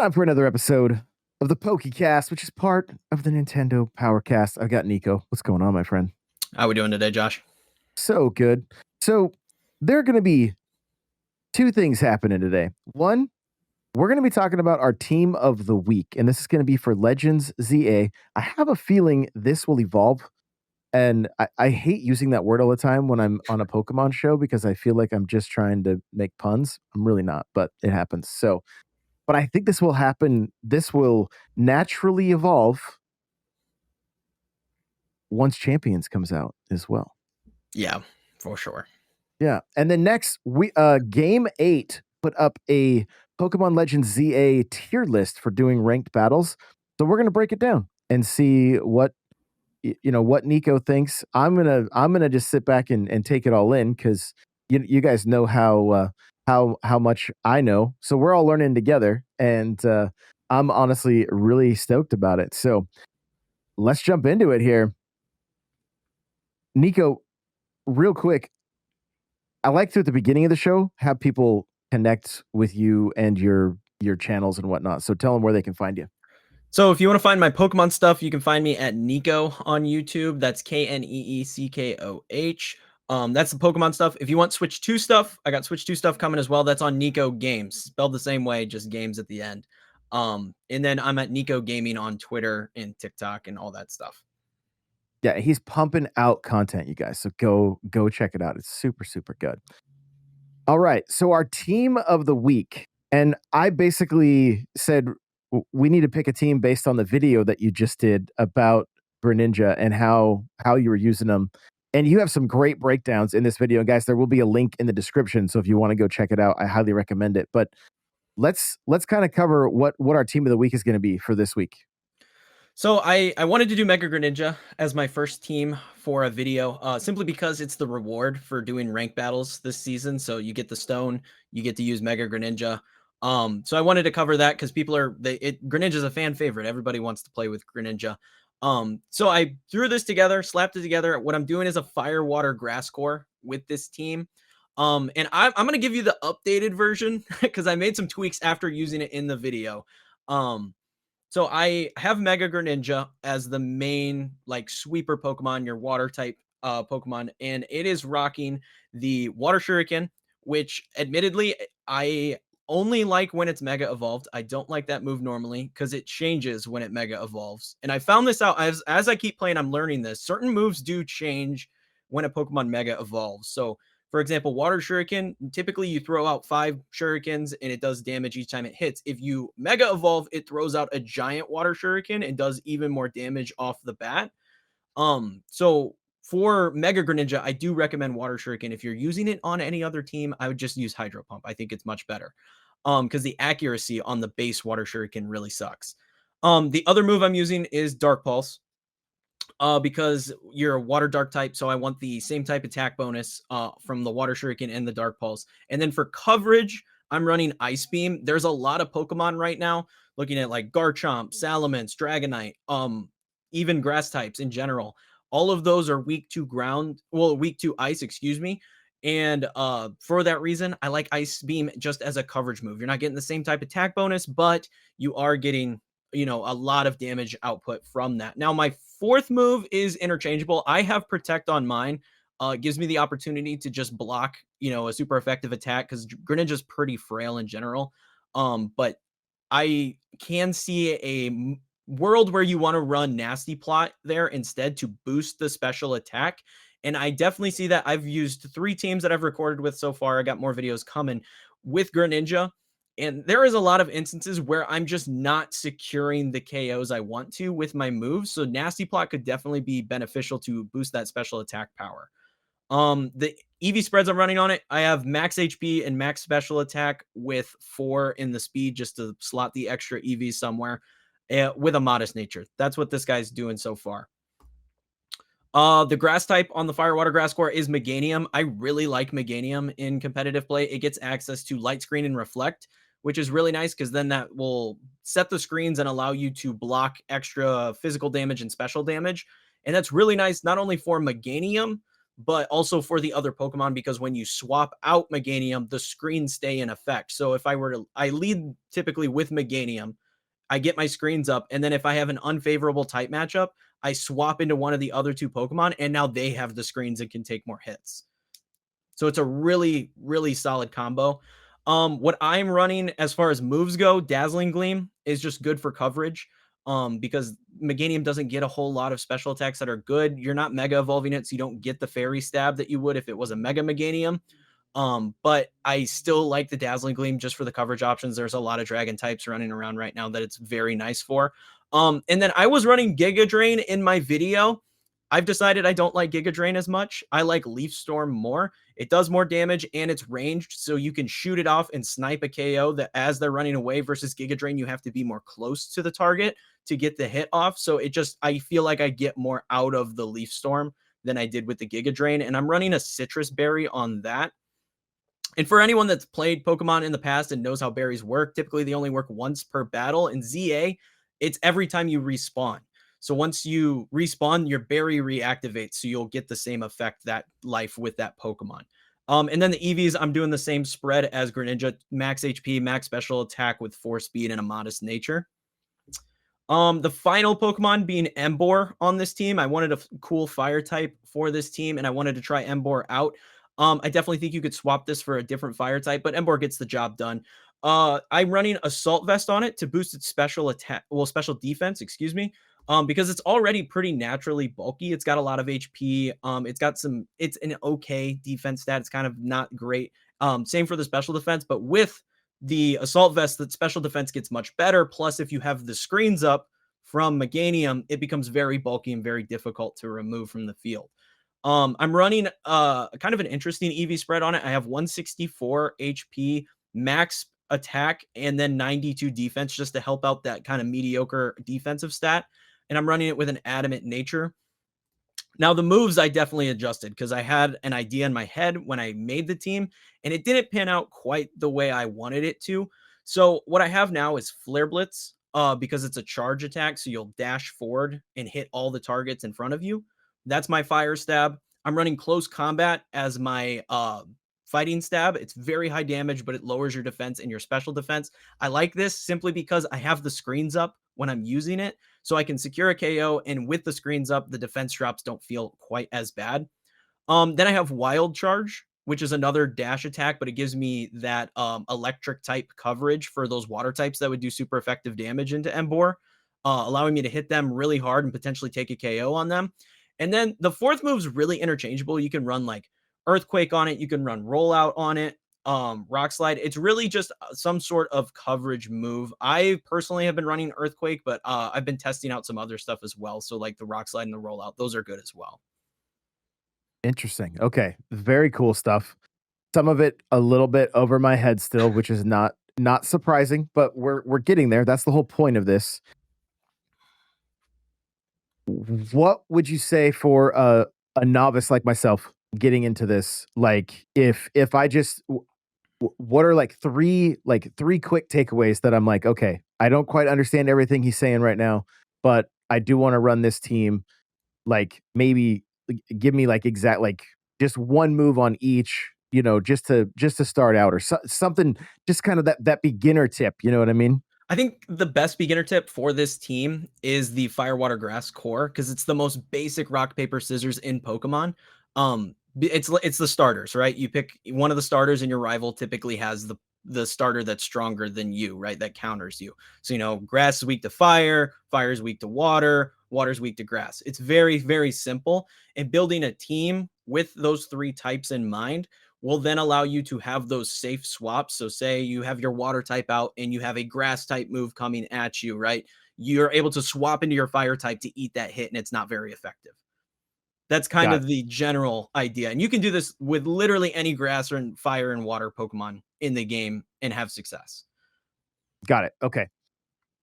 time for another episode of the PokéCast, which is part of the Nintendo PowerCast. I've got Nico. What's going on, my friend? How we doing today, Josh? So good. So there are going to be two things happening today. One, we're going to be talking about our team of the week, and this is going to be for Legends ZA. I have a feeling this will evolve, and I hate using that word all the time when I'm on a Pokemon show because I feel like I'm just trying to make puns. I'm really not, but it happens. But I think this will happen. This will naturally evolve once Champions comes out as well. Yeah, for sure. Yeah. And then next, we game 8 put up a Pokemon Legends ZA tier list for doing ranked battles. So we're gonna break it down and see what what Nico thinks. I'm gonna just sit back and take it all in because you guys know how much I know. So we're all learning together, and I'm honestly really stoked about it. So let's jump into it here. Nico, real quick, I like to at the beginning of the show have people connect with you and your channels and whatnot. So tell them where they can find you. So if you want to find my Pokemon stuff, you can find me at Nico on YouTube. That's KNEECKOH. That's the Pokemon stuff. If you want Switch 2 stuff, I got Switch 2 stuff coming as well. That's on Nico Games, spelled the same way, just games at the end. And then I'm at Nico Gaming on Twitter and TikTok and all that stuff. Yeah, he's pumping out content, you guys. So go check it out. It's super, super good. All right. So our team of the week. And I basically said we need to pick a team based on the video that you just did about Greninja and how you were using them. And you have some great breakdowns in this video. And guys, there will be a link in the description. So if you want to go check it out, I highly recommend it. But let's kind of cover what our team of the week is going to be for this week. So I wanted to do Mega Greninja as my first team for a video, simply because it's the reward for doing rank battles this season. So you get the stone, you get to use Mega Greninja. So I wanted to cover that because Greninja is a fan favorite. Everybody wants to play with Greninja. So I threw this together, slapped it together. What I'm doing is a fire, water, grass core with this team. And I'm going to give you the updated version because I made some tweaks after using it in the video. So I have Mega Greninja as the main like sweeper Pokemon, your water type Pokemon, and it is rocking the Water Shuriken, which admittedly I only like when it's Mega Evolved. I don't like that move normally because it changes when it Mega Evolves. And I found this out as I keep playing, I'm learning this. Certain moves do change when a Pokemon Mega Evolves. So for example, Water Shuriken, typically you throw out 5 Shurikens and it does damage each time it hits. If you Mega Evolve, it throws out a giant Water Shuriken and does even more damage off the bat. So for Mega Greninja, I do recommend Water Shuriken. If you're using it on any other team, I would just use Hydro Pump. I think it's much better. Because the accuracy on the base Water Shuriken really sucks. The other move I'm using is Dark Pulse. Because you're a water dark type, so I want the same type attack bonus from the Water Shuriken and the Dark Pulse. And then for coverage, I'm running Ice Beam. There's a lot of Pokemon right now, looking at like Garchomp, Salamence, Dragonite, even grass types in general. All of those are weak to weak to ice, excuse me. And for that reason, I like Ice Beam just as a coverage move. You're not getting the same type attack bonus, but you are getting a lot of damage output from that. Now, my fourth move is interchangeable. I have Protect on mine. It gives me the opportunity to just block, a super effective attack because Greninja's pretty frail in general. But I can see a world where you want to run Nasty Plot there instead to boost the special attack. And I definitely see that. I've used 3 teams that I've recorded with so far. I got more videos coming with Greninja. And there is a lot of instances where I'm just not securing the KOs I want to with my moves. So Nasty Plot could definitely be beneficial to boost that special attack power. The EV spreads I'm running on it, I have max HP and max special attack with 4 in the speed just to slot the extra EV somewhere with a modest nature. That's what this guy's doing so far. The grass type on the fire water grass core is Meganium. I really like Meganium in competitive play. It gets access to light screen and reflect, which is really nice because then that will set the screens and allow you to block extra physical damage and special damage. And that's really nice, not only for Meganium, but also for the other Pokemon, because when you swap out Meganium, the screens stay in effect. So if I lead typically with Meganium, I get my screens up, and then if I have an unfavorable type matchup, I swap into one of the other two Pokemon, and now they have the screens and can take more hits. So it's a really, really solid combo. What I'm running as far as moves go, Dazzling Gleam is just good for coverage. Because Meganium doesn't get a whole lot of special attacks that are good. You're not mega evolving it, so you don't get the fairy stab that you would if it was a mega Meganium. But I still like the Dazzling Gleam just for the coverage options. There's a lot of dragon types running around right now that it's very nice for. And then I was running Giga Drain in my video. I've decided I don't like Giga Drain as much. I like Leaf Storm more. It does more damage and it's ranged, so you can shoot it off and snipe a KO that as they're running away, versus Giga Drain, you have to be more close to the target to get the hit off. So I feel like I get more out of the Leaf Storm than I did with the Giga Drain. And I'm running a Citrus Berry on that. And for anyone that's played Pokemon in the past and knows how berries work, typically they only work once per battle. In ZA, it's every time you respawn. So once you respawn, your berry reactivates, so you'll get the same effect that life with that Pokemon. And then the EVs, I'm doing the same spread as Greninja: max HP, max special attack with 4 speed and a modest nature. The final Pokemon being Emboar on this team. I wanted a cool fire type for this team, and I wanted to try Emboar out. I definitely think you could swap this for a different fire type, but Emboar gets the job done. I'm running Assault Vest on it to boost its special attack, well, special defense, excuse me. Because it's already pretty naturally bulky. It's got a lot of HP. It's an okay defense stat. It's kind of not great. Same for the special defense, but with the Assault Vest, the special defense gets much better. Plus, if you have the screens up from Meganium, it becomes very bulky and very difficult to remove from the field. I'm running kind of an interesting EV spread on it. I have 164 HP max attack and then 92 defense, just to help out that kind of mediocre defensive stat. And I'm running it with an adamant nature. Now, the moves I definitely adjusted because I had an idea in my head when I made the team, and it didn't pan out quite the way I wanted it to. So what I have now is Flare Blitz, because it's a charge attack, so you'll dash forward and hit all the targets in front of you. That's my fire stab. I'm running Close Combat as my fighting stab. It's very high damage, but it lowers your defense and your special defense. I like this simply because I have the screens up when I'm using it, so I can secure a KO, and with the screens up, the defense drops don't feel quite as bad. Then I have Wild Charge, which is another dash attack, but it gives me that electric type coverage for those water types that would do super effective damage into Emboar, allowing me to hit them really hard and potentially take a KO on them. And then the fourth move is really interchangeable. You can run like Earthquake on it, you can run Rollout on it, Rock Slide. It's really just some sort of coverage move. I personally have been running Earthquake, but I've been testing out some other stuff as well. So like the Rock Slide and the Rollout, those are good as well. Interesting. Okay. Very cool stuff. Some of it a little bit over my head still, which is not surprising, but we're getting there. That's the whole point of this. What would you say for a novice like myself getting into this? Like if I just what are like three quick takeaways that I'm like, okay, I don't quite understand everything he's saying right now, but I do want to run this team. Like maybe give me like exact like just one move on each, just to start out, or something, just kind of that beginner tip, you know what I mean? I think the best beginner tip for this team is the Fire Water Grass core, because it's the most basic rock paper scissors in Pokemon. It's the starters, right? You pick one of the starters, and your rival typically has the starter that's stronger than you, right? That counters you. So grass is weak to fire, fire is weak to water, water is weak to grass. It's very, very simple. And building a team with those 3 types in mind will then allow you to have those safe swaps. So say you have your water type out and you have a grass type move coming at you, right? You're able to swap into your fire type to eat that hit, and it's not very effective. That's kind Got of the general idea. And you can do this with literally any grass or fire and water Pokemon in the game and have success. Got it. Okay.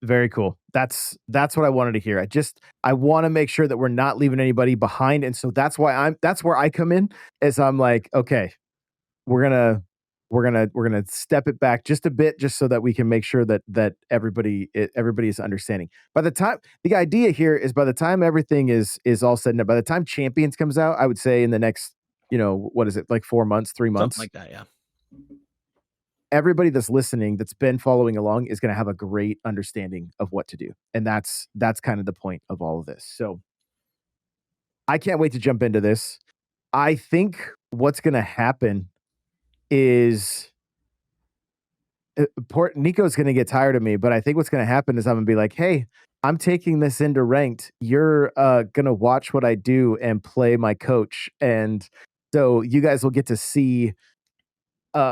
Very cool. That's what I wanted to hear. I want to make sure that we're not leaving anybody behind. And so that's where I come in, is I'm like, okay, we're gonna step it back just a bit, just so that we can make sure that everybody is understanding. The idea here is, by the time everything is all said and done, by the time Champions comes out, I would say in the next what is it, like 4 months, 3 Something months. like that, yeah. Everybody that's listening, that's been following along, is going to have a great understanding of what to do, and that's kind of the point of all of this. So I can't wait to jump into this. I think what's going to happen is poor Nico's going to get tired of me, but I think what's going to happen is I'm going to be like, "Hey, I'm taking this into ranked. You're going to watch what I do and play my coach." And so you guys will get to see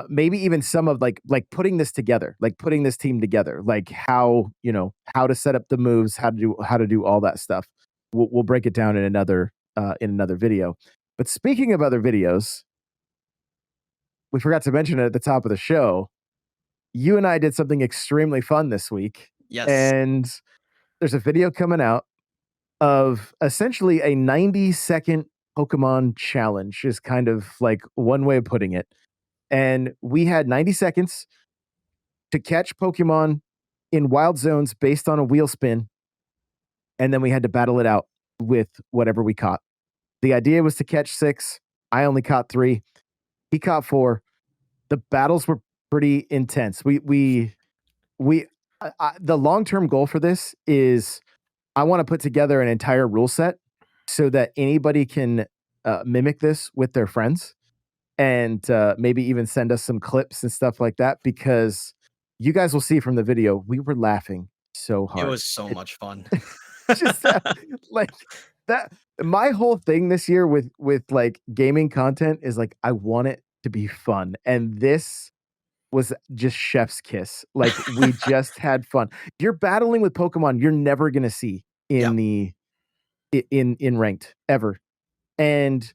maybe even some of putting this together, like putting this team together, like how to set up the moves, how to do all that stuff. We'll break it down in another video. But speaking of other videos, we forgot to mention it at the top of the show. You and I did something extremely fun this week, Yes. and there's a video coming out of essentially a 90-second Pokemon challenge, is kind of like one way of putting it. And we had 90 seconds to catch Pokemon in wild zones based on a wheel spin, and then we had to battle it out with whatever we caught. The idea was to catch 6. I only caught 3. He caught 4. The battles were pretty intense. The long-term goal for this is I want to put together an entire rule set so that anybody can mimic this with their friends, and maybe even send us some clips and stuff like that, because you guys will see from the video we were laughing so It hard. was so It much fun. just like that. My whole thing this year with like gaming content is like I want it to be fun, and this was just chef's kiss. Like we just had fun. You're battling with Pokemon you're never gonna see Yeah. in in ranked ever, and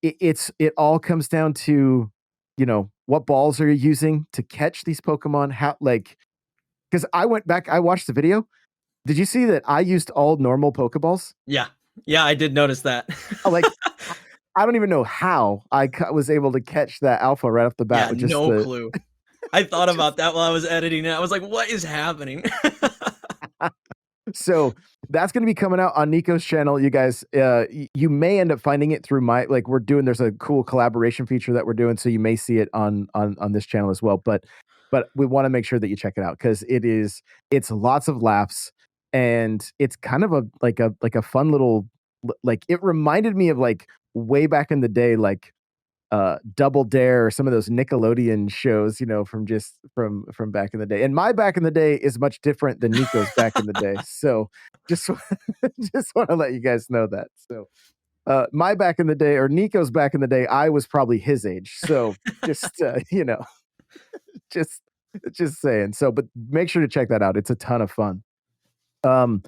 it all comes down to, what balls are you using to catch these Pokemon? How, like, because I went back, I watched the video. Did you see that I used all normal Pokeballs? Yeah. Yeah, I did notice that. Like, I I don't even know how was able to catch that alpha right off the bat Yeah, with just no the clue. I thought just about that while I was editing it. I was like, "What is happening?" So that's going to be coming out on Nico's channel. You guys, you may end up finding it through there's a cool collaboration feature that we're doing. So you may see it on this channel as well. But we want to make sure that you check it out, because it's lots of laughs, and it's kind of a fun little, like, it reminded me of like way back in the day, like Double Dare or some of those Nickelodeon shows, from back in the day. And my back in the day is much different than Nico's back in the day. So just just want to let you guys know that. So my back in the day, or Nico's back in the day, I was probably his age. So just just just saying. So, but make sure to check that out. It's a ton of fun. Um,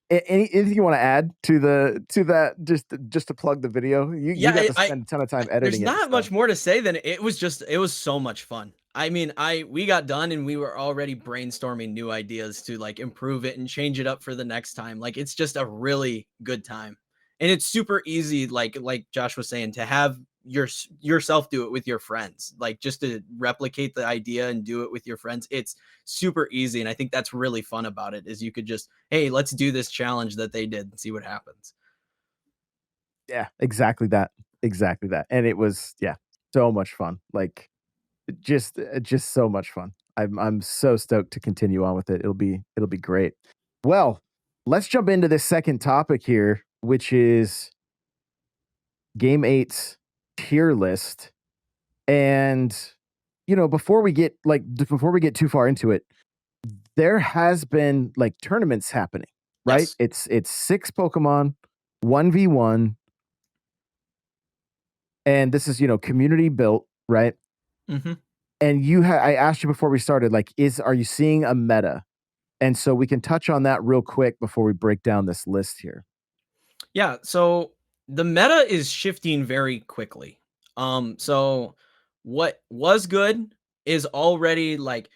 anything you want to add to that? Just to plug the video. You Yeah, got to I spend a ton of time there's editing it and not stuff. much more to say than it was so much fun. I mean, we got done and we were already brainstorming new ideas to like improve it and change it up for the next time. Like it's just a really good time. And it's super easy, like Josh was saying, to have yourself do it with your friends. Like just to replicate the idea and do it with your friends. It's super easy. And I think that's really fun about it is you could just, hey, let's do this challenge that they did and see what happens. Yeah, exactly that. Exactly that. And it was, yeah, so much fun. Like just so much fun. I'm so stoked to continue on with it. It'll be great. Well, let's jump into this second topic here, which is Game 8's tier list. And before we get too far into it, there has been like tournaments happening, right? Yes. It's 6 Pokemon, 1v1, and this is, community built, right? Hmm. And I asked you before we started, like, are you seeing a meta? And so we can touch on that real quick before we break down this list here. Yeah, so the meta is shifting very quickly. So what was good is already like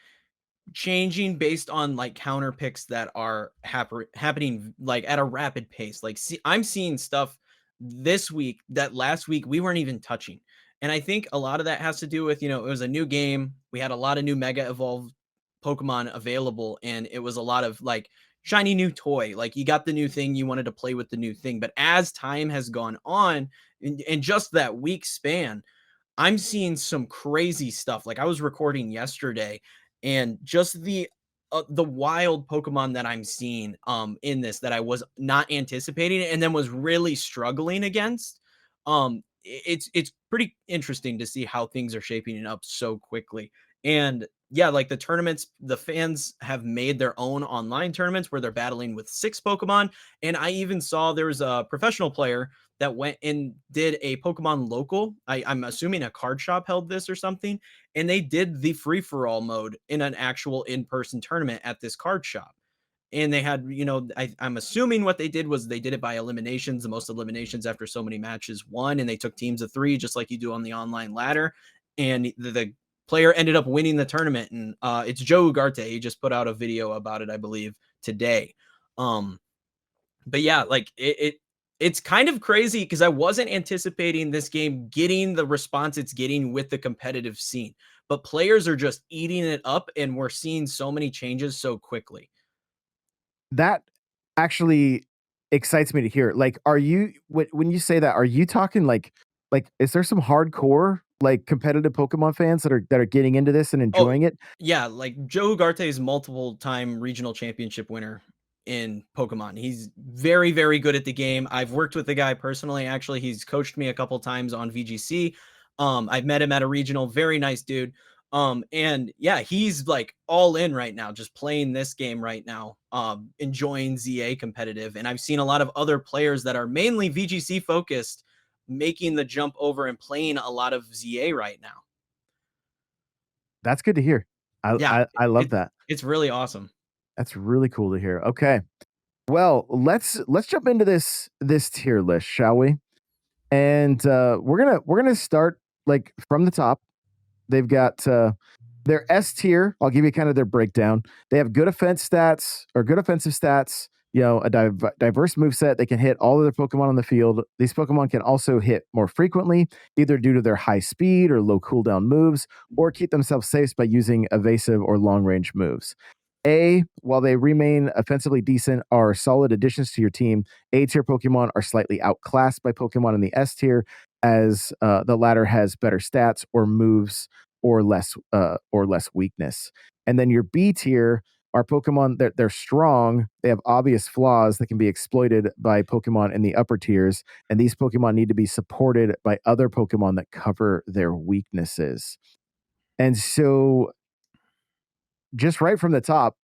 changing based on like counter picks that are happening like at a rapid pace. Like I'm seeing stuff this week that last week we weren't even touching. And I think a lot of that has to do with, it was a new game. We had a lot of new mega evolved Pokemon available and it was a lot of like shiny new toy. Like you got the new thing, you wanted to play with the new thing. But as time has gone on, in just that week span, I'm seeing some crazy stuff. Like I was recording yesterday, and just the wild Pokemon that I'm seeing in this that I was not anticipating and then was really struggling against. It's pretty interesting to see how things are shaping up so quickly. And yeah, like the tournaments, the fans have made their own online tournaments where they're battling with 6 Pokemon. And I even saw there was a professional player that went and did a Pokemon local. I'm assuming a card shop held this or something, and they did the free for all mode in an actual in person tournament at this card shop. And they had, I'm assuming what they did was they did it by eliminations. The most eliminations after so many matches won, and they took teams of 3, just like you do on the online ladder. And the player ended up winning the tournament. And it's Joe Ugarte. He just put out a video about it, I believe, today. But yeah, like it's kind of crazy because I wasn't anticipating this game getting the response it's getting with the competitive scene. But players are just eating it up, and we're seeing so many changes so quickly. That actually excites me to hear. Like, are you when you say that, are you talking like is there some hardcore like competitive Pokemon fans that are getting into this and Oh, enjoying it? yeah, like Joe Ugarte is multiple time regional championship winner in Pokemon. He's very, very good at the game. I've worked with the guy personally. Actually, he's coached me a couple times on VGC. I've met him at a regional. Very nice dude. And yeah, he's like all in right now, just playing this game right now, enjoying ZA competitive. And I've seen a lot of other players that are mainly VGC focused making the jump over and playing a lot of ZA right now. That's good to hear. I Yeah, I, I love it's that. it's really awesome. That's really cool to hear. Okay. Well, let's jump into this tier list, shall we? And we're gonna start like from the top. They've got their S tier. I'll give you kind of their breakdown. They have good offense stats or good offensive stats. You know, a diverse move set. They can hit all of their Pokemon on the field. These Pokemon can also hit more frequently, either due to their high speed or low cooldown moves, or keep themselves safe by using evasive or long range moves. A, while they remain offensively decent, are solid additions to your team. A tier Pokemon are slightly outclassed by Pokemon in the S tier, as the latter has better stats or moves or less weakness. And then your B tier are Pokemon that they're strong. They have obvious flaws that can be exploited by Pokemon in the upper tiers, and these Pokemon need to be supported by other Pokemon that cover their weaknesses. And so, just right from the top,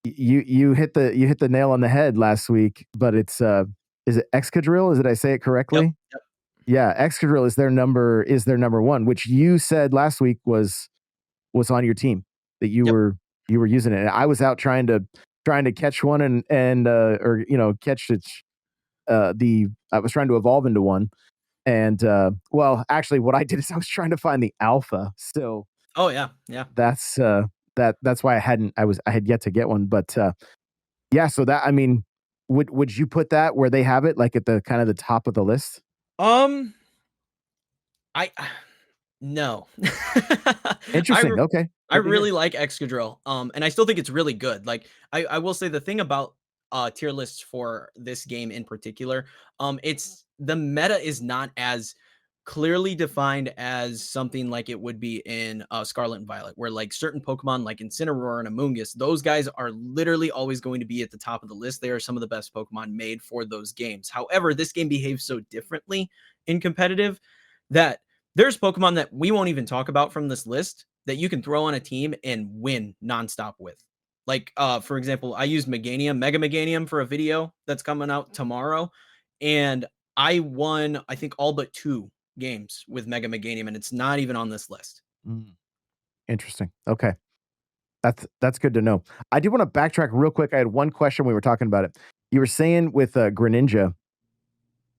you hit the nail on the head last week. But it's is it Excadrill? Did I say it Yep, correctly? yep, Yeah, Excadrill is their number one, which you said last week was on your team that yep. you were using it. And I was out trying to catch one and or catch its the I was trying to evolve into one. And well, actually what I did is I was trying to find the alpha. So Oh, yeah, yeah. that's that's why I had yet to get one. But yeah, so that I mean, would you put that where they have it, like at the kind of the top of the list? Um, I no. I Interesting. re Okay. I Good to hear. really like Excadrill, and I still think it's really good. Like, I will say the thing about, tier lists for this game in particular, it's the meta is not as clearly defined as something like it would be in, Scarlet and Violet, where, like, certain Pokemon, like Incineroar and Amoonguss, those guys are literally always going to be at the top of the list. They are some of the best Pokemon made for those games. However, this game behaves so differently in competitive that there's Pokemon that we won't even talk about from this list that you can throw on a team and win nonstop with. Like, for example, I used Meganium, Mega Meganium for a video that's coming out tomorrow. And I won, I think, all but 2 games with Mega Meganium, and it's not even on this list. Mm, interesting. Okay. That's good to know. I do want to backtrack real quick. I had one question. We were talking about it. You were saying with Greninja,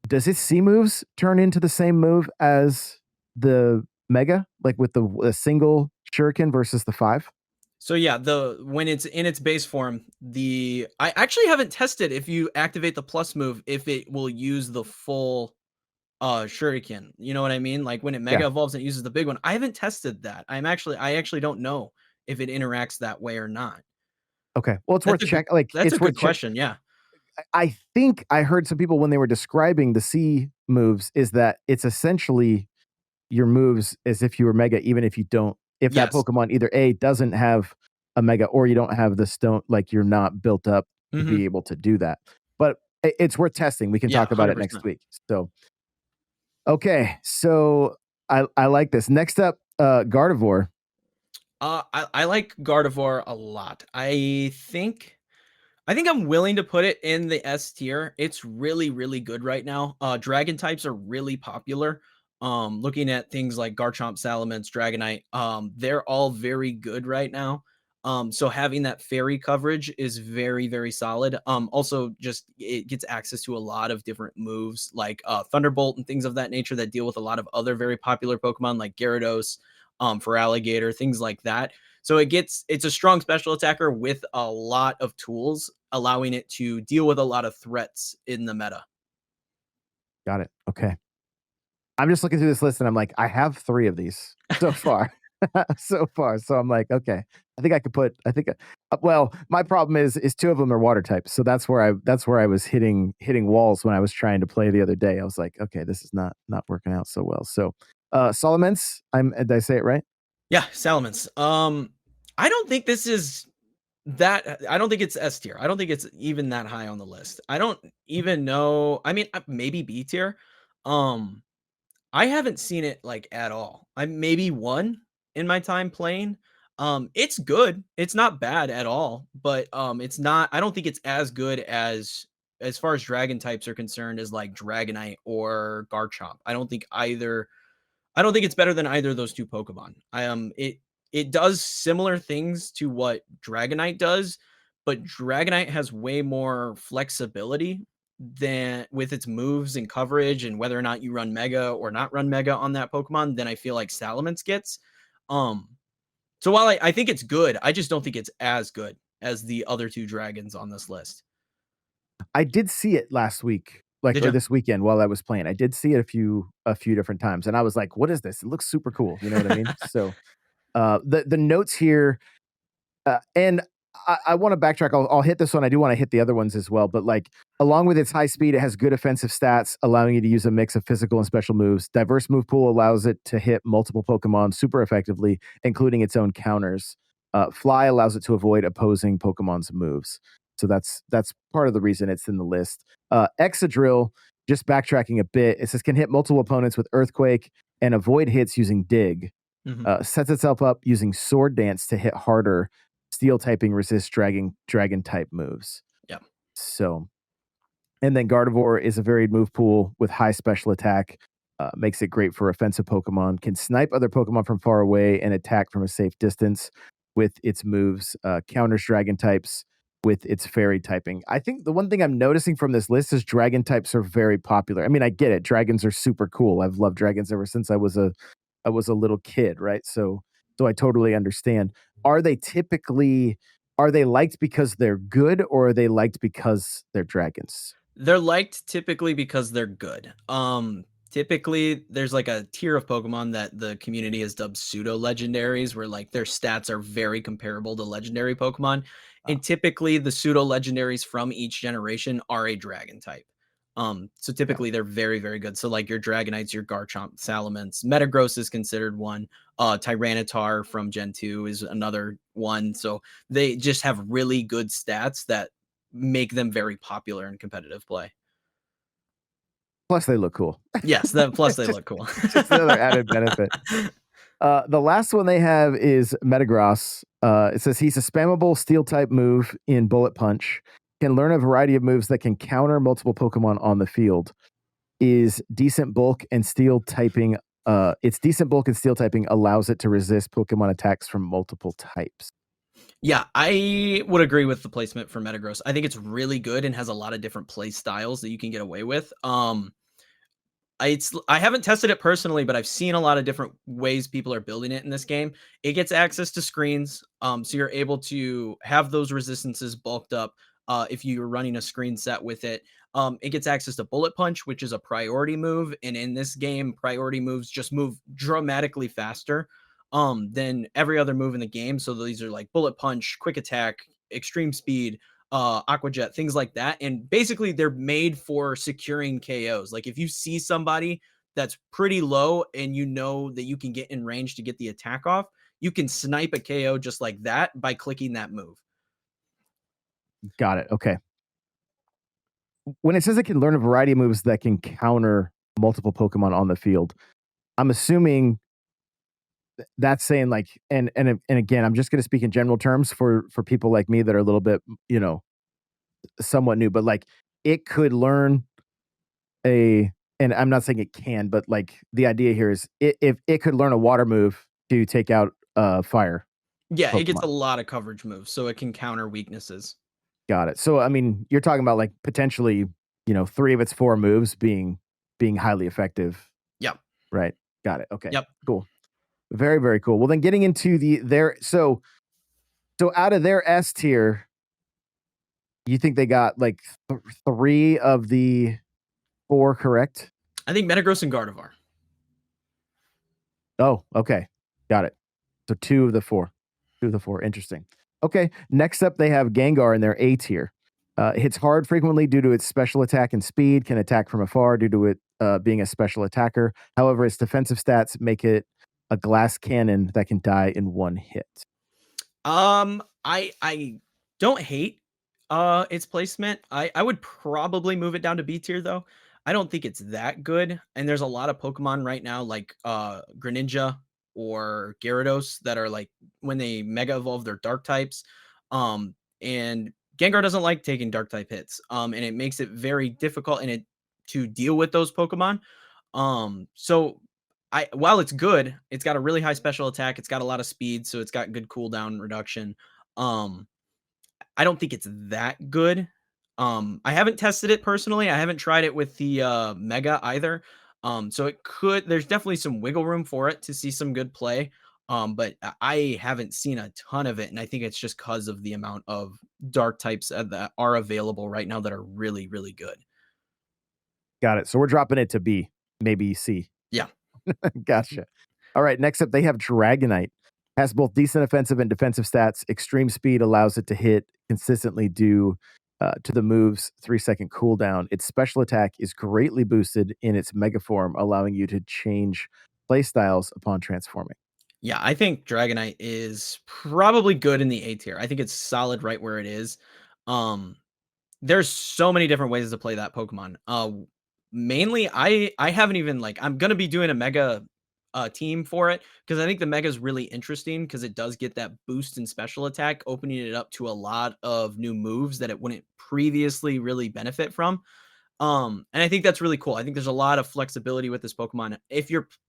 does its C moves turn into the same move as the Mega, like with the single Shuriken versus the five? So yeah, the when it's in its base form, the I actually haven't tested if you activate the plus move if it will use the full shuriken. You know what I mean? Like when it Yeah. mega evolves and it uses the big one. I haven't tested that. I actually don't know if it interacts that way or not. Okay. Well, it's worth That's a good check. Like that's a it's worth good check. question, yeah. I think I heard some people when they were describing the C moves is that it's essentially your moves as if you were mega, even if you don't, if that Yes. Pokemon either A doesn't have a mega or you don't have the stone, like you're not built up to Mhm. be able to do that. But it's worth testing. We can Yeah, talk about it next 100%. week. So, okay. So I like this. Next up, Gardevoir. I like Gardevoir a lot. I think I'm willing to put it in the S tier. It's really, really good right now. Dragon types are really popular. Looking at things like Garchomp, Salamence, Dragonite, they're all very good right now. So having that fairy coverage is very, very solid. Also just it gets access to a lot of different moves like Thunderbolt and things of that nature that deal with a lot of other very popular Pokemon like Gyarados, for Alligator, things like that. So it's a strong special attacker with a lot of tools, allowing it to deal with a lot of threats in the meta. Got it. Okay. I'm just looking through this list and I'm like, I have 3 of these so far. So far. So I'm like, okay. I think I could put I think well, my problem is 2 of them are water types. So that's where I was hitting walls when I was trying to play the other day. I was like, okay, this is not working out so well. So, Salamence, did I say it right? Yeah, Salamence. I don't think this is that. I don't think it's S tier. I don't think it's even that high on the list. I don't even know. I mean, maybe B tier. Um, I haven't seen it, like, at all. I maybe one in my time playing. It's good. It's not bad at all, but, it's not I don't think it's as good as far as dragon types are concerned as, like, Dragonite or Garchomp. I don't think it's better than either of those 2 Pokemon. It does similar things to what Dragonite does, but Dragonite has way more flexibility than with its moves and coverage and whether or not you run Mega or not run Mega on that Pokemon than I feel like Salamence gets. Um, so while I think it's good, I just don't think it's as good as the other 2 dragons on this list. I did see it last week, like Did or you? this weekend while I was playing. I did see it a few different times and I was like, what is this? It looks super cool. You know what I mean? So, the notes here. And I want to backtrack. I'll hit this one. I do want to hit the other ones as well. But like, along with its high speed, it has good offensive stats, allowing you to use a mix of physical and special moves. Diverse move pool allows it to hit multiple Pokemon super effectively, including its own counters. Fly allows it to avoid opposing Pokemon's moves. So that's part of the reason it's in the list. Excadrill, just backtracking a bit, it says can hit multiple opponents with Earthquake and avoid hits using Dig. Mhm. Sets itself up using Sword Dance to hit harder. Steel typing resists dragon type moves. Yeah. So, and then Gardevoir is a varied move pool with high special attack. Makes it great for offensive Pokemon. Can snipe other Pokemon from far away and attack from a safe distance with its moves. Counters dragon types with its fairy typing. I think the one thing I'm noticing from this list is dragon types are very popular. I mean, I get it. Dragons are super cool. I've loved dragons ever since I was a little kid, right? So I totally understand. Are they typically are they liked because they're good or are they liked because they're dragons? They're liked typically because they're good. Typically there's like a tier of Pokemon that the community has dubbed pseudo legendaries where like their stats are very comparable to legendary Pokemon. Uh, And typically the pseudo legendaries from each generation are a dragon type. So Got it. typically they're very, very good. So like your Dragonites, your Garchomp, Salamence, Metagross is considered one. Tyranitar from Gen 2 is another one. So they just have really good stats that make them very popular in competitive play. Plus they look cool. Yes, that plus It's they just look cool. it's just another added benefit. The last one they have is Metagross. It says he's a spammable steel type move in Bullet Punch. Can learn a variety of moves that can counter multiple Pokemon on the field. Is decent bulk and steel typing. Its decent bulk and steel typing allows it to resist Pokemon attacks from multiple types. Yeah, I would agree with the placement for Metagross. I think it's really good and has a lot of different play styles that you can get away with. I haven't tested it personally, but I've seen a lot of different ways people are building it in this game. It gets access to screens, so you're able to have those resistances bulked up. If you're running a screen set with it, it gets access to Bullet Punch, which is a priority move, and in this game, priority moves just move dramatically faster than every other move in the game. So these are like Bullet Punch, Quick Attack, extreme speed, Aqua Jet, things like that. And basically, they're made for securing KOs. Like if you see somebody that's pretty low and you know that you can get in range to get the attack off, you can snipe a KO just like that by clicking that move. Got it. Okay. When it says it can learn a variety of moves that can counter multiple Pokemon on the field, I'm assuming that's saying like, and again, I'm just going to speak in general terms for people like me that are a little bit, somewhat new, but like it could learn a, and I'm not saying it can, but like the idea here is if it could learn a water move to take out fire Yeah, it gets Pokemon. a lot of coverage moves, so it can counter weaknesses. Got it. So I mean, you're talking about like potentially, three of its four moves being highly effective, Yep. right? Got it. Okay. Yep. Cool. Very, very cool. Well, then getting into their so out of their S tier, you think they got like three of the four correct? I think Metagross and Gardevoir. Oh, okay. Got it. So two of the four. Two of the four. Interesting. Okay. Next up, they have Gengar in their A tier. Hits hard frequently due to its special attack and speed, can attack from afar due to it being a special attacker. However, its defensive stats make it a glass cannon that can die in one hit. I don't hate its placement. I would probably move it down to B tier though. I don't think it's that good. And there's a lot of Pokemon right now like Greninja or Gyarados that are like when they mega evolve their dark types. And Gengar doesn't like taking dark type hits. And it makes it very difficult in it to deal with those Pokemon. So while it's good, it's got a really high special attack, it's got a lot of speed, so it's got good cooldown reduction. Um, I don't think it's that good. I haven't tested it personally. I haven't tried it with the Mega either. So there's definitely some wiggle room for it to see some good play. But I haven't seen a ton of it, and I think it's just because of the amount of dark types that are available right now that are really, really good. Got it. So we're dropping it to B, maybe C. Yeah. Gotcha. All right. Next up, they have Dragonite. Has both decent offensive and defensive stats. Extreme speed allows it to hit consistently due to the move's 3-second cooldown. Its special attack is greatly boosted in its mega form, allowing you to change playstyles upon transforming. Yeah, I think Dragonite is probably good in the A tier. I think it's solid right where it is. Um, there's so many different ways to play that Pokemon. Mainly, I haven't even like I'm gonna be doing a mega team for it because I think the mega is really interesting because it does get that boost in special attack, opening it up to a lot of new moves that it wouldn't previously really benefit from. And I think that's really cool. I think there's a lot of flexibility with this Pokemon.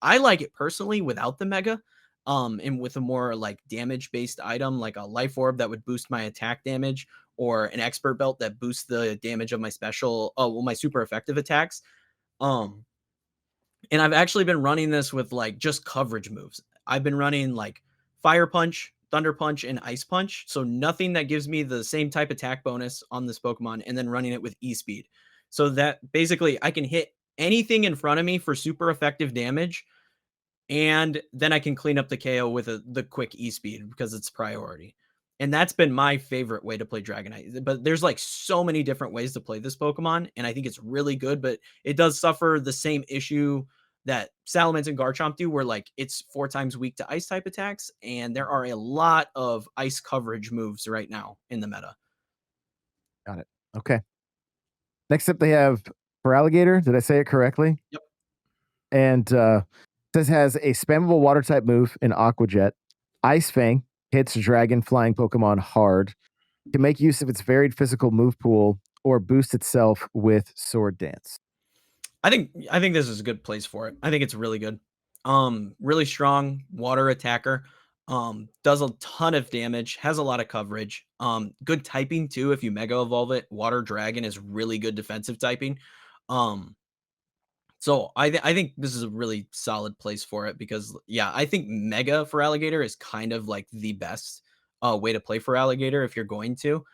I like it personally without the Mega, and with a more like damage based item, like a Life Orb that would boost my attack damage, or an Expert Belt that boosts the damage of my super effective attacks. Um, and I've actually been running this with like just coverage moves. I've been running like Fire Punch, Thunder Punch, and Ice Punch. So nothing that gives me the same type attack bonus on this Pokemon, and then running it with E Speed. So that basically I can hit anything in front of me for super effective damage, and then I can clean up the KO with the quick E Speed because it's priority. And that's been my favorite way to play Dragonite. But there's like so many different ways to play this Pokemon, and I think it's really good. But it does suffer the same issue that Salamence and Garchomp do, where like it's 4 times weak to Ice type attacks, and there are a lot of Ice coverage moves right now in the meta. Got it. Okay. Next up, they have Feraligatr. Did I say it correctly? Yep. And says has a spammable water type move in Aqua Jet. Ice Fang hits dragon flying Pokemon hard. Can make use of its varied physical move pool or boost itself with Sword Dance. I think this is a good place for it. I think it's really good. Really strong water attacker. Does a ton of damage, has a lot of coverage. Good typing too if you mega evolve it. Water Dragon is really good defensive typing. Um, so I think this is a really solid place for it because yeah, I think Mega for Alligator is kind of like the best way to play for Alligator if you're going to.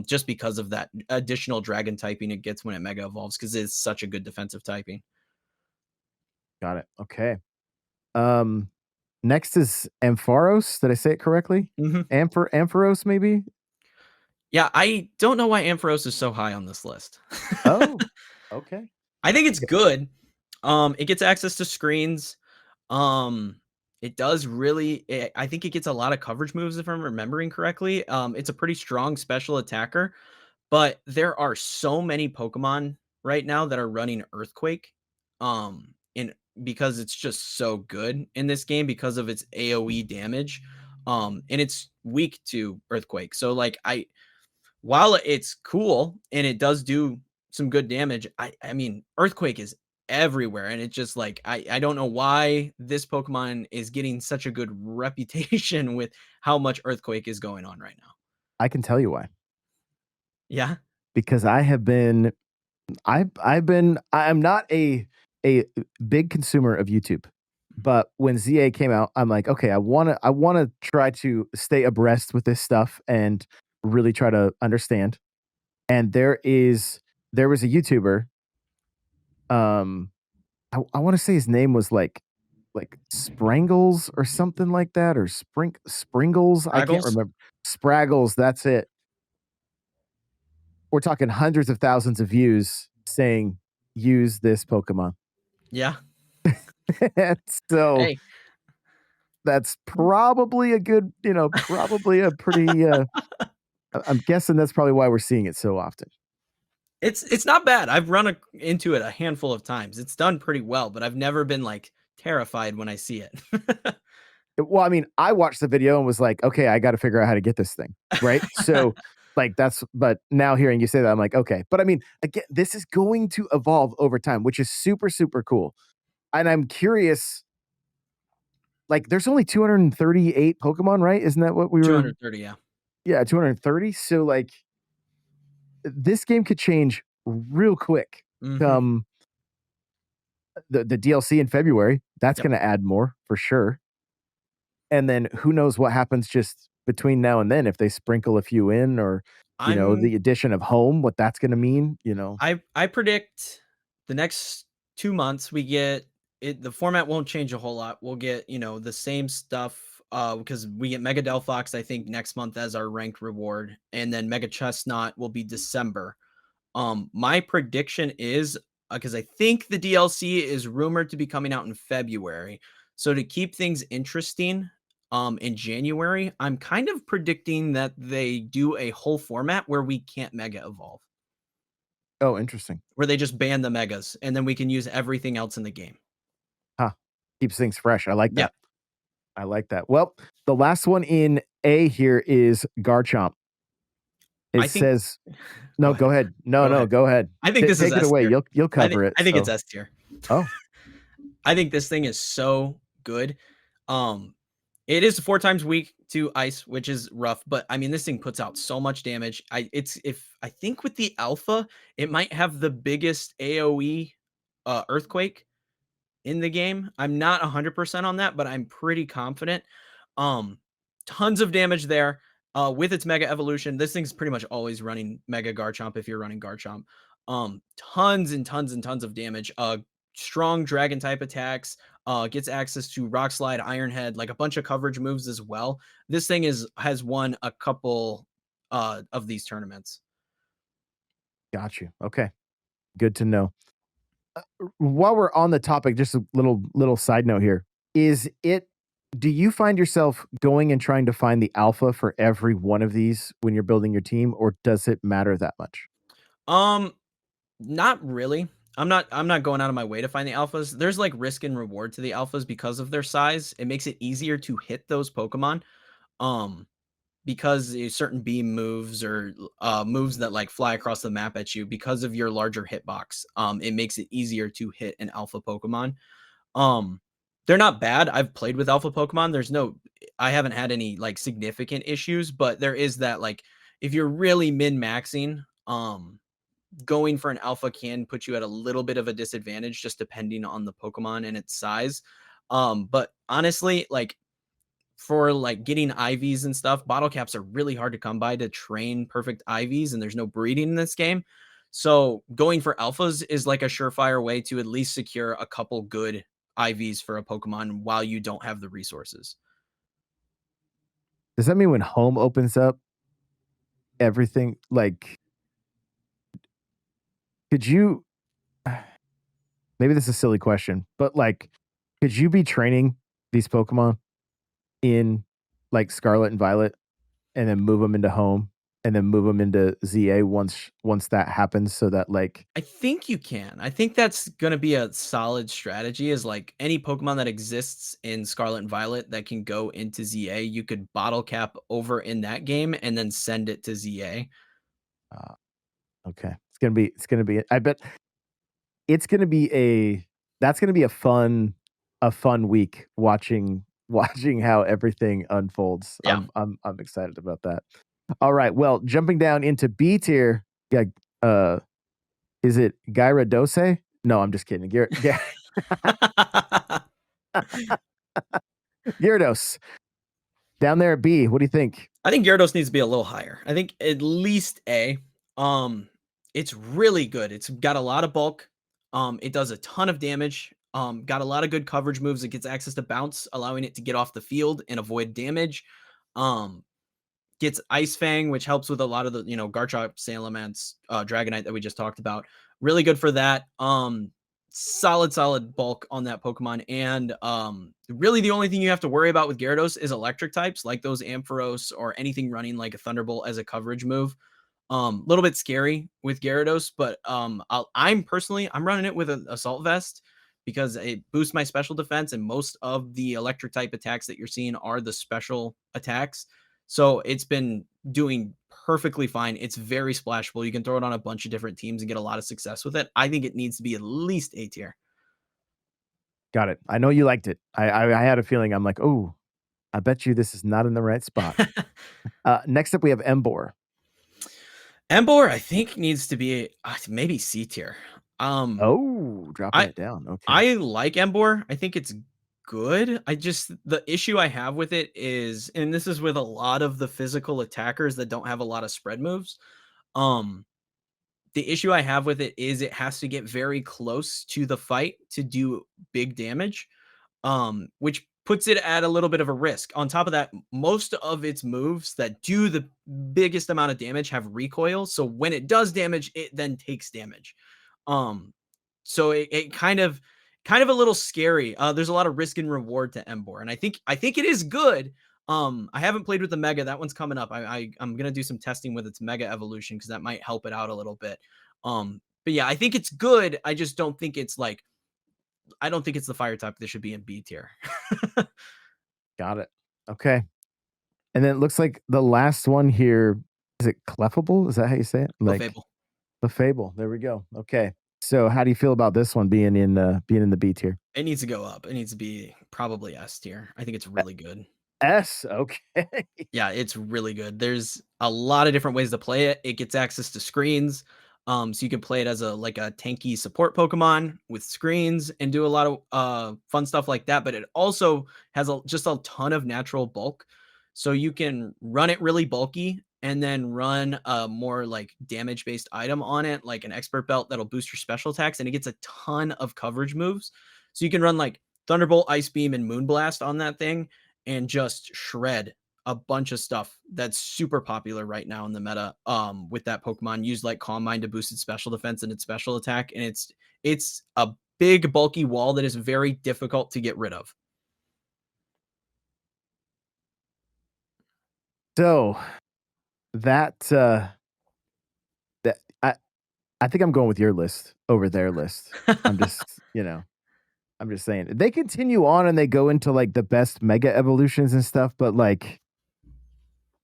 Just because of that additional dragon typing it gets when it mega evolves because it's such a good defensive typing. Got it. Okay. Um, next is Ampharos. Did I say it correctly? Hmm. Ampharos, maybe? Yeah, I don't know why Ampharos is so high on this list. Oh, okay. I think it's Okay. good. It gets access to screens. Um, it does really. I think it gets a lot of coverage moves if I'm remembering correctly. It's a pretty strong special attacker, but there are so many Pokemon right now that are running Earthquake. In because it's just so good in this game because of its AOE damage. And it's weak to Earthquake. So like while it's cool and it does do some good damage, I mean, Earthquake is everywhere, and it just like I don't know why this Pokemon is getting such a good reputation with how much Earthquake is going on right now. I can tell you why. Yeah, Because I'm not a big consumer of YouTube, but when ZA came out, I'm like, okay, I wanna try to stay abreast with this stuff and really try to understand. And there was a YouTuber, um, I wanna say his name was like Sprangles or something like that, or Springles, I can't Fraggles. remember. Spraggles, that's it. We're talking hundreds of thousands of views saying, "Use this Pokemon." Yeah. And so Hey, that's probably a good, probably a pretty, I'm guessing that's probably why we're seeing it so often. it's not bad. I've run into it a handful of times. It's done pretty well, but I've never been like terrified when I see it. Well, I mean, I watched the video and was like, "Okay, I gotta figure out how to get this thing." Right? So, like, but now hearing you say that, I'm like, "Okay." But I mean, again, this is going to evolve over time, which is super, super cool. And I'm curious, like, there's only 238 Pokemon, right? Isn't that what we were 230, yeah. Yeah, 230. So, like, this game could change real quick. Mhm. Um, the DLC in February, that's Yep. gonna add more for sure. And then who knows what happens just between now and then if they sprinkle a few in, or, I'm the addition of home, what that's gonna mean. I predict the next 2 months we get it the format won't change a whole lot. We'll get, the same stuff, because we get Mega Delphox, I think, next month as our ranked reward, and then Mega Chestnut will be December. My prediction is, because I think the DLC is rumored to be coming out in February. So to keep things interesting, in January, I'm kind of predicting that they do a whole format where we can't Mega Evolve, Oh, interesting. where they just ban the megas and then we can use everything else in the game. Huh. Keeps things fresh. I like Yeah, that. I like that. Well, the last one in A here is Garchomp. It I think says go no, ahead. go ahead. No, Go no, ahead. go ahead. I think this is Take it S away. tier. You'll I cover think it. I think it's So, S tier. oh, I think this thing is so good. Um, it is 4 times weak to ice, which is rough, but I mean, this thing puts out so much damage. I think with the alpha, it might have the biggest AoE earthquake in the game. I'm not 100% on that, but I'm pretty confident. Um, Tons of damage there. With its mega evolution, this thing's pretty much always running Mega Garchomp if you're running Garchomp. Tons and tons and tons of damage. Strong dragon type attacks. Gets access to Rock Slide, Iron Head, like a bunch of coverage moves as well. This thing has won a couple of these tournaments. got you. Okay. Good to know. While we're on the topic, just a little side note here. Is it Do you find yourself going and trying to find the alpha for every one of these when you're building your team, or does it matter that much? Um, Not really. I'm not going out of my way to find the alphas. There's like risk and reward to the alphas because of their size. It makes it easier to hit those Pokemon. Um, because certain beam moves or moves that like fly across the map at you because of your larger hitbox. It makes it easier to hit an alpha Pokemon. Um, they're not bad. I've played with alpha Pokemon. I haven't had any like significant issues, but there is that like if you're really min maxing, going for an alpha can put you at a little bit of a disadvantage just depending on the Pokemon and its size. But honestly, like for like getting IVs and stuff, bottle caps are really hard to come by to train perfect IVs, and there's no breeding in this game. So going for alphas is like a surefire way to at least secure a couple good IVs for a Pokemon while you don't have the resources. Does that mean when home opens up, everything, like, could you? Maybe this is a silly question, but like, could you be training these Pokemon in like Scarlet and Violet, and then move them into Home, and then move them into ZA once that happens, so that like, I think you can. I think that's gonna be a solid strategy is like any Pokemon that exists in Scarlet and Violet that can go into ZA, you could bottle cap over in that game and then send it to ZA. uh, okay, it's gonna be. I bet it's gonna be a that's gonna be a fun week watching watching how everything unfolds. Yeah. I'm excited about that. All right, well, jumping down into B tier, yeah, is it Gyarados? No, I'm just kidding. Gyarados down there at B. What do you think? I think Gyarados needs to be a little higher. I think at least A. Um, it's really good. It's got a lot of bulk. It does a ton of damage. Got a lot of good coverage moves. It gets access to bounce, allowing it to get off the field and avoid damage. Um, Gets Ice Fang, which helps with a lot of the, Garchomp, Salamence, Dragonite that we just talked about. Really good for that. Solid bulk on that Pokemon. And really the only thing you have to worry about with Gyarados is electric types, like those Ampharos or anything running like a Thunderbolt as a coverage move. A little bit scary with Gyarados, but I'm running it with an Assault Vest because it boosts my special defense, and most of the electric type attacks that you're seeing are the special attacks. So it's been doing perfectly fine. It's very splashable. You can throw it on a bunch of different teams and get a lot of success with it. I think it needs to be at least A tier. Got it. I know you liked it. I had a feeling. I'm like, oh, I bet you this is not in the right spot. Next up, we have Embor. Embor, I think, needs to be maybe C tier. Oh, dropping I it down. Okay. I like Embor. I think it's good. The issue I have with it is, and this is with a lot of the physical attackers that don't have a lot of spread moves. Um, the issue I have with it is it has to get very close to the fight to do big damage, which puts it at a little bit of a risk. On top of that, most of its moves that do the biggest amount of damage have recoil. So when it does damage, it then takes damage. Um, so it kind of a little scary. There's a lot of risk and reward to Embor, and I think it is good. I haven't played with the Mega. That one's coming up. I'm gonna do some testing with its Mega evolution because that might help it out a little bit. But yeah, I think it's good. I just don't think it's like I don't think it's the fire type that should be in B tier. Got it. Okay. And then it looks like the last one here, is it Clefable? Is that how you say it? Like Fable. the Fable. There we go. Okay. So how do you feel about this one being in the B tier? It needs to go up. It needs to be probably S tier. I think it's really good. S. Okay. Yeah, it's really good. There's a lot of different ways to play it. It gets access to screens. So you can play it as a tanky support Pokemon with screens and do a lot of fun stuff like that. But it also has just a ton of natural bulk. So you can run it really bulky and then run a more like damage based item on it, like an expert belt that'll boost your special attacks, and it gets a ton of coverage moves. So you can run like Thunderbolt, Ice Beam, and Moonblast on that thing and just shred a bunch of stuff that's super popular right now in the meta with that Pokemon. Use like Calm Mind to boost its special defense and its special attack, and it's a big bulky wall that is very difficult to get rid of. So that that I think I'm going with your list over their list. I'm just, I'm just saying. They continue on and they go into like the best mega evolutions and stuff, but like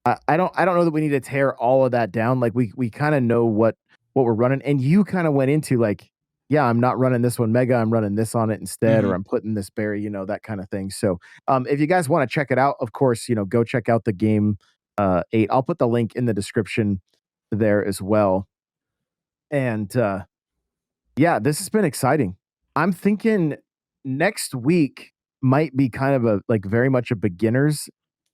I don't know that we need to tear all of that down. Like we kind of know what we're running, and you kind of went into like, yeah, I'm not running this one mega, I'm running this on it instead, or Mhm. I'm putting this berry, that kind of thing. So if you guys want to check it out, of course, go check out the game 8. I'll put the link in the description there as well. And yeah, this has been exciting. I'm thinking next week might be kind of a like very much a beginners.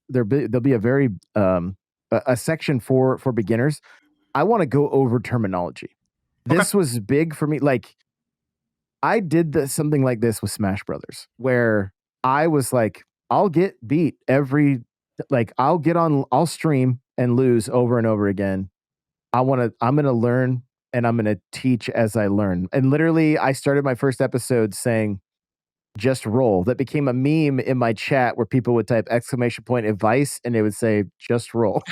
There'll be a very a section for beginners. I want to go over terminology. Okay. This was big for me. Like I did something like this with Smash Brothers, where I was like, I'll get beat every, like I'll stream and lose over and over again I'm gonna learn and I'm gonna teach as I learn. And literally, I started my first episode saying, "Just roll." That became a meme in my chat where people would type exclamation point advice and it would say, "Just roll."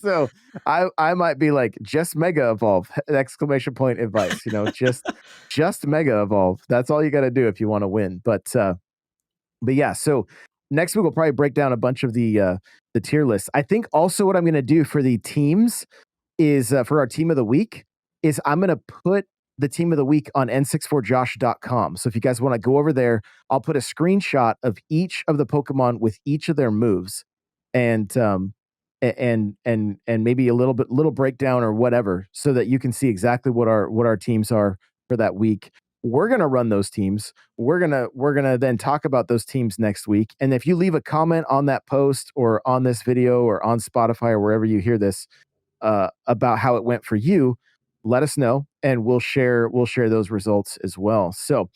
So I might be like, just mega evolve, exclamation point advice, just mega evolve. That's all you got to do if you want to win. But yeah, so next week we'll probably break down a bunch of the tier lists. I think also what I'm going to do for the teams is for our team of the week is I'm going to put the team of the week on n64josh.com. So if you guys want to go over there, I'll put a screenshot of each of the Pokemon with each of their moves and and maybe a little breakdown or whatever so that you can see exactly what our teams are for that week. We're going to run those teams. We're going to then talk about those teams next week. And if you leave a comment on that post or on this video or on Spotify or wherever you hear this, about how it went for you, let us know, and we'll share those results as well. So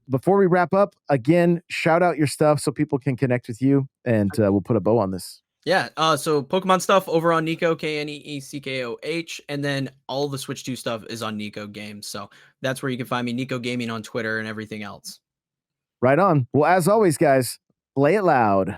before we wrap up, again, shout out your stuff so people can connect with you, and we'll put a bow on this. Yeah, so Pokemon stuff over on Nico, KNEECKOH, and then all the Switch 2 stuff is on Nico Games. So that's where you can find me, Nico Gaming on Twitter and everything else. Right on. Well, as always, guys, play it loud.